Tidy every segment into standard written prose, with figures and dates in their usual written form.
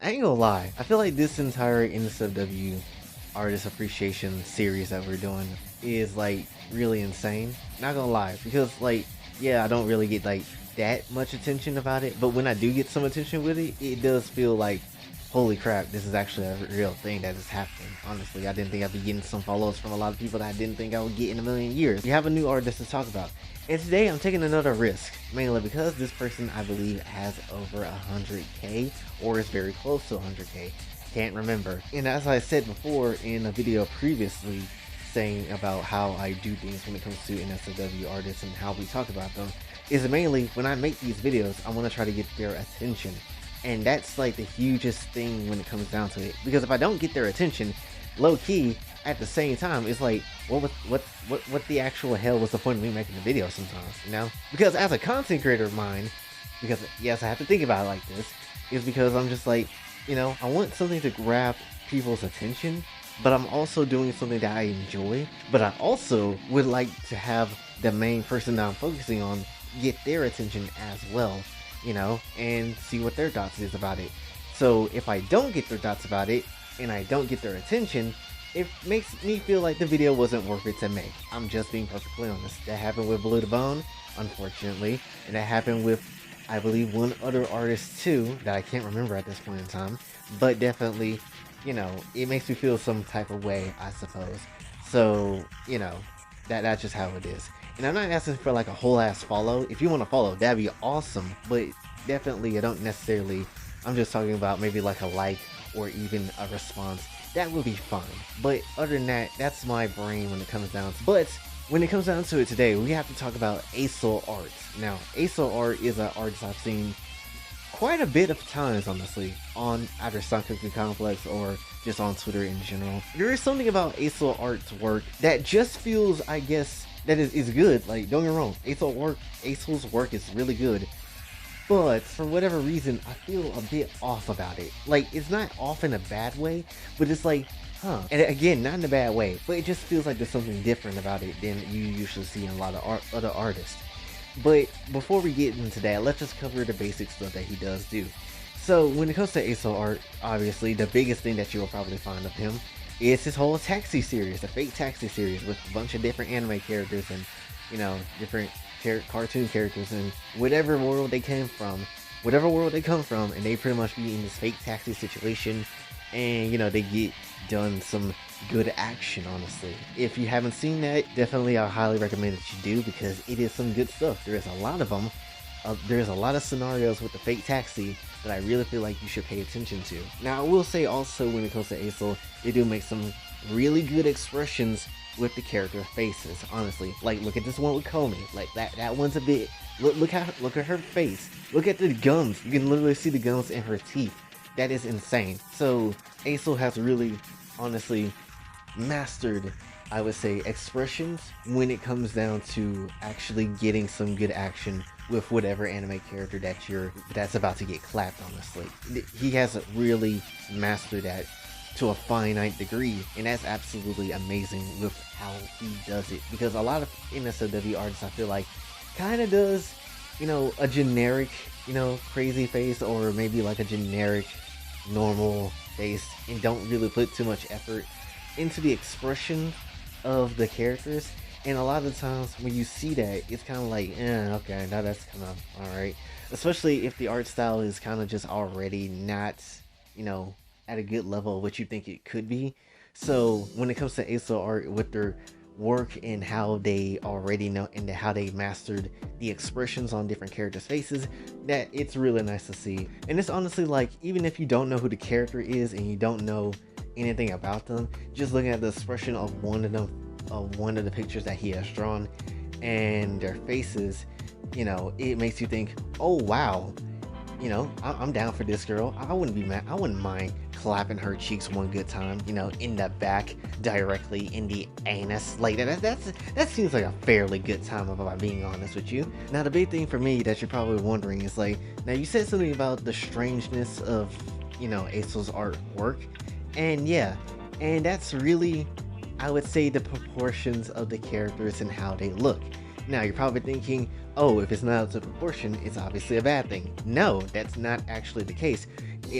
I ain't gonna lie. I feel like this entire NSFW artist appreciation series that we're doing is like really insane. Not gonna lie, because like, yeah, I don't really get like that much attention about it, but when I do get some attention with it, it does feel like, holy crap, this is actually a real thing that is happening. Honestly, I didn't think I'd be getting some follows from a lot of people that I didn't think I would get in a million years. We have a new artist to talk about. And today I'm taking another risk, mainly because this person I believe has over 100k or is very close to 100k. Can't remember. And as I said before in a video previously saying about how I do things when it comes to NSFW artists and how we talk about them, is mainly when I make these videos, I want to try to get their attention. And that's like the hugest thing when it comes down to it. Because if I don't get their attention, low key, at the same time, it's like, what the actual hell was the point of me making the video sometimes, you know? Because as a content creator of mine, because yes, I have to think about it like this, is because I'm just like, you know, I want something to grab people's attention, but I'm also doing something that I enjoy, but I also would like to have the main person that I'm focusing on get their attention as well, you know, and see what their thoughts is about it. So if I don't get their thoughts about it, and I don't get their attention, it makes me feel like the video wasn't worth it to make. I'm just being perfectly honest. That happened with Blue to Bone, unfortunately, and that happened with, I believe, one other artist too, that I can't remember at this point in time, but definitely, you know, it makes me feel some type of way, I suppose. So, you know, that's just how it is. And I'm not asking for like a whole ass follow. If you want to follow, that'd be awesome, but definitely I don't necessarily, I'm just talking about maybe like a like or even a response. That would be fine. But other than that, that's my brain when it comes down to. But when it comes down to it today, we have to talk about Accel Art. Now, Accel Art is an artist I've seen quite a bit of times, honestly, on either Cookie Complex or just on Twitter in general. There is something about Accel Art's work that just feels, I guess, that is good. Like, don't get me wrong, Accel's work is really good. But for whatever reason, I feel a bit off about it. Like, it's not off in a bad way, but it's like, huh. And again, not in a bad way, but it just feels like there's something different about it than you usually see in a lot of other artists. But before we get into that, let's just cover the basic stuff that he does do. So when it comes to Accel Art, obviously the biggest thing that you will probably find of him is his whole Taxi series, the fake Taxi series with a bunch of different anime characters and, you know, different cartoon characters and whatever world they come from, and they pretty much be in this fake taxi situation, and you know, they get done some good action. Honestly, if you haven't seen that, definitely I highly recommend that you do, because it is some good stuff. There is a lot of them. There's a lot of scenarios with the fake taxi that I really feel like you should pay attention to. Now, I will say also, when it comes to Accel, they do make some really good expressions with the character faces. Honestly, like, look at this one with Comey. Like, that one's a bit, look at her face, look at the gums. You can literally see the gums in her teeth. That is insane. So Accel has really, honestly, mastered, I would say, expressions when it comes down to actually getting some good action with whatever anime character that's about to get clapped. Honestly, he has really mastered that to a finite degree, and that's absolutely amazing with how he does it. Because a lot of NSFW artists, I feel like, kind of does, you know, a generic, you know, crazy face, or maybe like a generic normal face, and don't really put too much effort into the expression of the characters. And a lot of the times when you see that, it's kind of like, okay, now that's kind of alright. Especially if the art style is kind of just already not, you know, at a good level of what you think it could be. So when it comes to Accel Art, with their work and how they already know and how they mastered the expressions on different characters' faces, that it's really nice to see. And it's honestly like, even if you don't know who the character is and you don't know anything about them, just looking at the expression of one of the pictures that he has drawn and their faces, you know, it makes you think, oh wow, you know, I'm down for this girl. I wouldn't be mad. I wouldn't mind clapping her cheeks one good time, you know, in the back, directly in the anus. Like that seems like a fairly good time, if I'm being honest with you. Now, the big thing for me that you're probably wondering is, like, now you said something about the strangeness of, you know, Accel's artwork, and yeah, and that's really, I would say, the proportions of the characters and how they look. Now, you're probably thinking, oh, if it's not up to proportion, it's obviously a bad thing. No, that's not actually the case.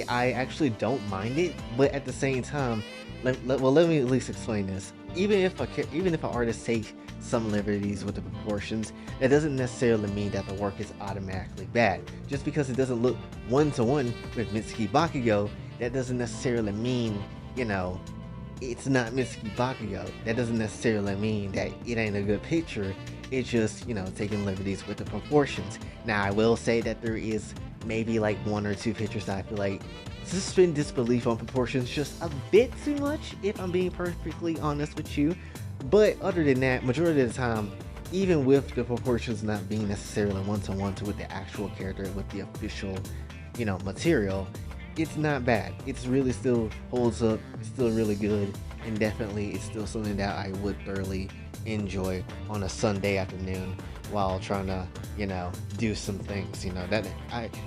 I actually don't mind it, but at the same time, let me at least explain this. Even if an artist takes some liberties with the proportions, that doesn't necessarily mean that the work is automatically bad. Just because it doesn't look one-to-one with Mitsuki Bakugo, that doesn't necessarily mean, it's not Mitsuki Bakugo. That doesn't necessarily mean that it ain't a good picture. It's just, taking liberties with the proportions. Now, I will say that there is maybe like one or two pictures that I feel like suspend disbelief on proportions just a bit too much, if I'm being perfectly honest with you. But other than that, majority of the time, even with the proportions not being necessarily one-to-one with the actual character, with the official, material, it's not bad. It's really still holds up. It's still really good, and definitely it's still something that I would thoroughly enjoy on a Sunday afternoon while trying to, do some things. That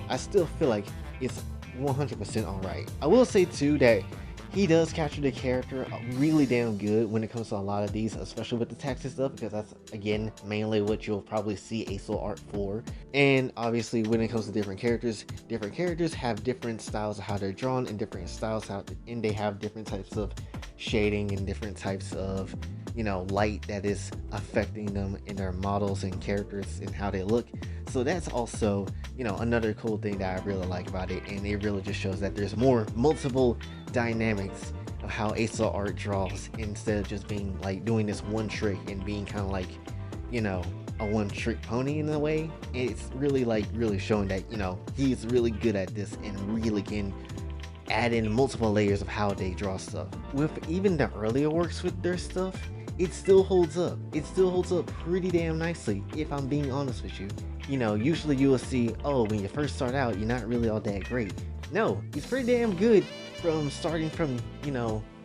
I still feel like it's 100% alright. I will say too that he does capture the character really damn good when it comes to a lot of these, especially with the text and stuff, because that's, again, mainly what you'll probably see Accel Art for. And obviously, when it comes to different characters have different styles of how they're drawn, and different styles and they have different types of shading and different types of, light that is affecting them in their models and characters and how they look. So that's also, another cool thing that I really like about it, and it really just shows that there's multiple dynamics of how Accel Art draws, instead of just being like doing this one trick and being kind of like, a one trick pony in a way. It's really really showing that, he's really good at this and really can add in multiple layers of how they draw stuff. With even the earlier works with their stuff, it still holds up. It still holds up pretty damn nicely, if I'm being honest with you. Usually you will see, oh, when you first start out, you're not really all that great. No, he's pretty damn good from starting from,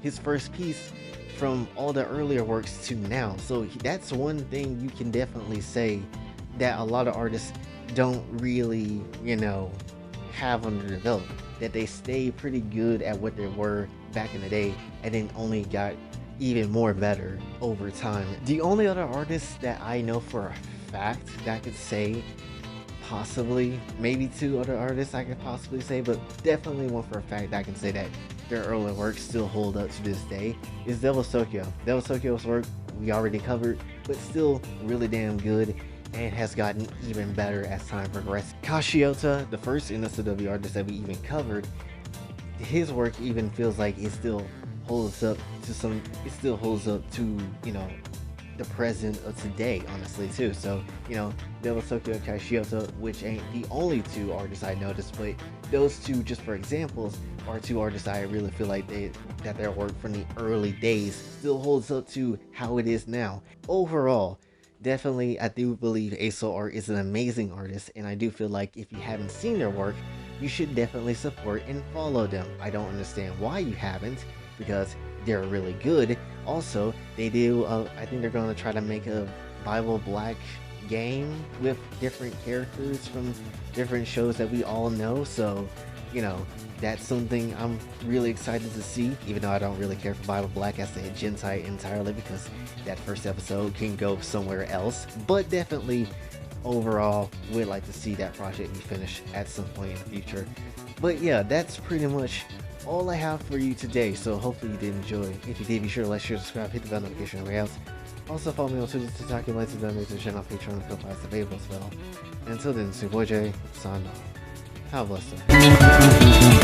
his first piece, from all the earlier works to now. So that's one thing you can definitely say that a lot of artists don't really, have under their belt. That they stay pretty good at what they were back in the day, and then only got even more better over time. The only other artist that I know for a fact that I could say, possibly, maybe two other artists I could possibly say, but definitely one for a fact that I can say that their early work still hold up to this day, is Devil's Tokyo. Devil's Tokyo's work we already covered, but still really damn good, and has gotten even better as time progressed. Kashiota, the first NSFW artist that we even covered, his work even feels like it still holds up to the present of today, honestly, too. So, Devil's Tokyo and Kashiota, which ain't the only two artists I noticed, but those two, just for examples, are two artists I really feel like that their work from the early days still holds up to how it is now. Overall, definitely, I do believe Accel Art is an amazing artist, and I do feel like if you haven't seen their work, you should definitely support and follow them. I don't understand why you haven't, because they're really good. Also, they do, I think they're going to try to make a Bible Black game with different characters from different shows that we all know. So, that's something I'm really excited to see, even though I don't really care for Bible Black as a Gentai entirely, because that first episode can go somewhere else. But definitely, overall, would like to see that project be finished at some point in the future. But yeah, that's pretty much all I have for you today, so hopefully you did enjoy. If you did, be sure to like, share, subscribe, hit the bell notification everywhere else. Also follow me on Twitter, TikTok, and links to the channel, Patreon, and Ko-Fi is available as well. And until then, it's your boy Jay, signing off. Have a blessed day.